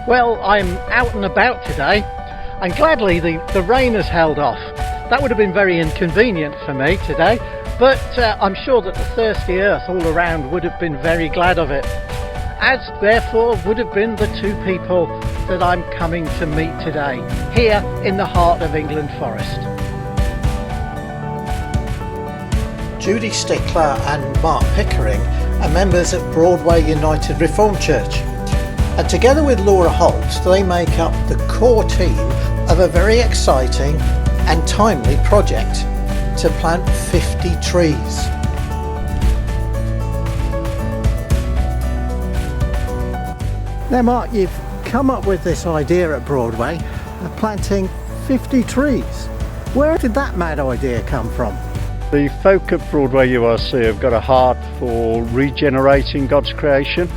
Well, I'm out and about today, and gladly the rain has held off. That would have been very inconvenient for me today, but I'm sure that the thirsty earth all around would have been very glad of it, as therefore would have been the two people that I'm coming to meet today, here in the heart of England Forest. Judy Stickler and Mark Pickering are members at Broadway United Reformed Church, and together with Laura Holt they make up the core team of a very exciting and timely project to plant 50 trees. Now Mark, you've come up with this idea at Broadway of planting 50 trees. Where did that mad idea come from? The folk at Broadway URC have got a heart for regenerating God's creation.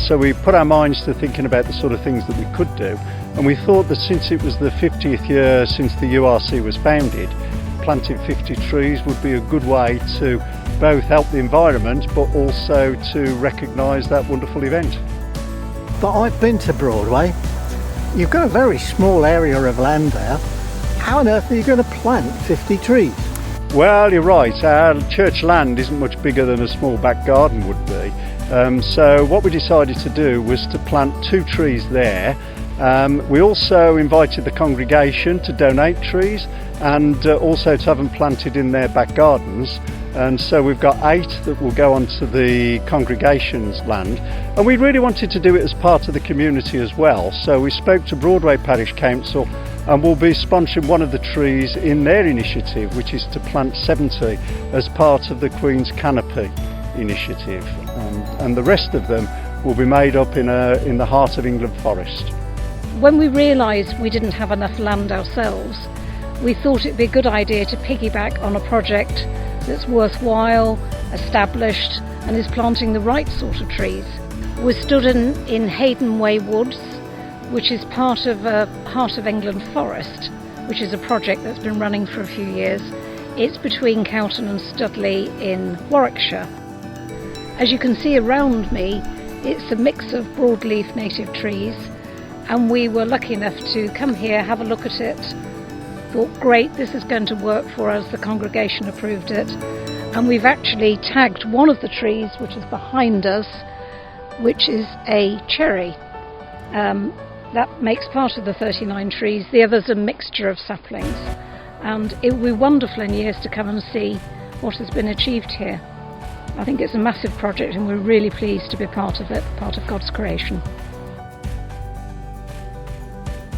So we put our minds to thinking about the sort of things that we could do, and we thought that since it was the 50th year since the URC was founded, planting 50 trees would be a good way to both help the environment but also to recognise that wonderful event. But I've been to Broadway. You've got a very small area of land there. How on earth are you going to plant 50 trees? Well, you're right, our church land isn't much bigger than a small back garden would be. So what we decided to do was to plant 2 trees there. We also invited the congregation to donate trees and also to have them planted in their back gardens. And so we've got 8 that will go onto the congregation's land. And we really wanted to do it as part of the community as well. So we spoke to Broadway Parish Council, and we'll be sponsoring one of the trees in their initiative, which is to plant 70 as part of the Queen's Canopy initiative, and the rest of them will be made up in the heart of England Forest. When we realised we didn't have enough land ourselves, we thought it'd be a good idea to piggyback on a project that's worthwhile, established, and is planting the right sort of trees. We're stood in Hayden Way Woods, which is part of Heart of England Forest, which is a project that's been running for a few years. It's between Cowton and Studley in Warwickshire. As you can see around me, it's a mix of broadleaf native trees, and we were lucky enough to come here, have a look at it, thought great, this is going to work for us, the congregation approved it, and we've actually tagged one of the trees, which is behind us, which is a cherry. That makes part of the 39 trees, the others are a mixture of saplings, and it will be wonderful in years to come and see what has been achieved here. I think it's a massive project and we're really pleased to be part of it, part of God's creation.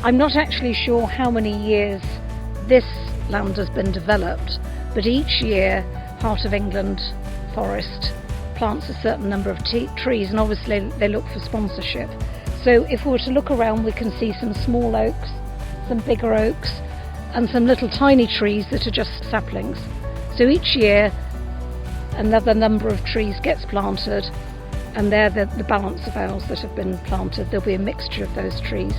I'm not actually sure how many years this land has been developed, but each year Heart of England Forest plants a certain number of trees, and obviously they look for sponsorship. So if we were to look around, we can see some small oaks, some bigger oaks, and some little tiny trees that are just saplings. So each year another number of trees gets planted, and they're the balance of ours that have been planted. There'll be a mixture of those trees,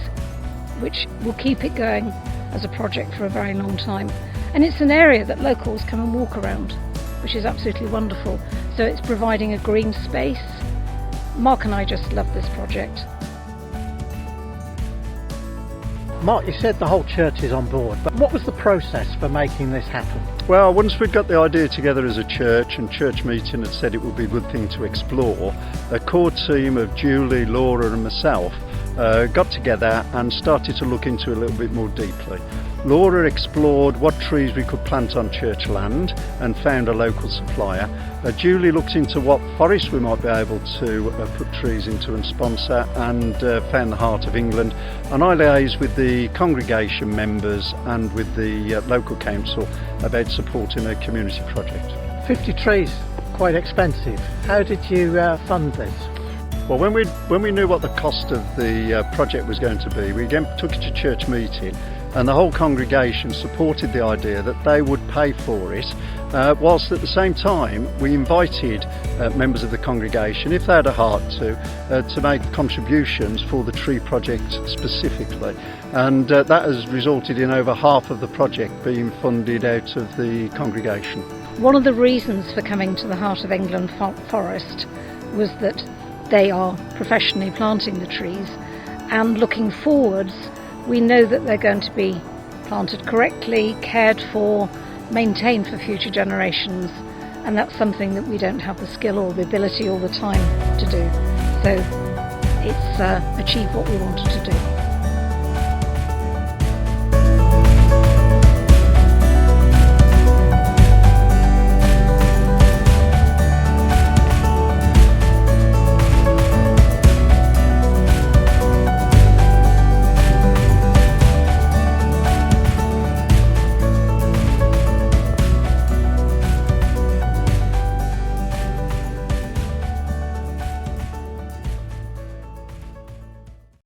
which will keep it going as a project for a very long time. And it's an area that locals come and walk around, which is absolutely wonderful. So it's providing a green space. Mark and I just love this project. Mark, you said the whole church is on board, but what was the process for making this happen? Well, once we'd got the idea together as a church, and church meeting had said it would be a good thing to explore, a core team of Julie, Laura and myself got together and started to look into it a little bit more deeply. Laura explored what trees we could plant on church land and found a local supplier. Julie looked into what forests we might be able to put trees into and sponsor, and found the Heart of England. And I liaised with the congregation members and with the local council about supporting a community project. 50 trees, quite expensive. How did you fund this? Well, when we knew what the cost of the project was going to be, we again took it to church meeting, and the whole congregation supported the idea that they would pay for it, whilst at the same time we invited members of the congregation, if they had a heart to make contributions for the tree project specifically, and that has resulted in over half of the project being funded out of the congregation. One of the reasons for coming to the Heart of England Forest was that they are professionally planting the trees, and looking forwards, we know that they're going to be planted correctly, cared for, maintained for future generations, and that's something that we don't have the skill or the ability or the time to do. So it's achieved what we wanted to do.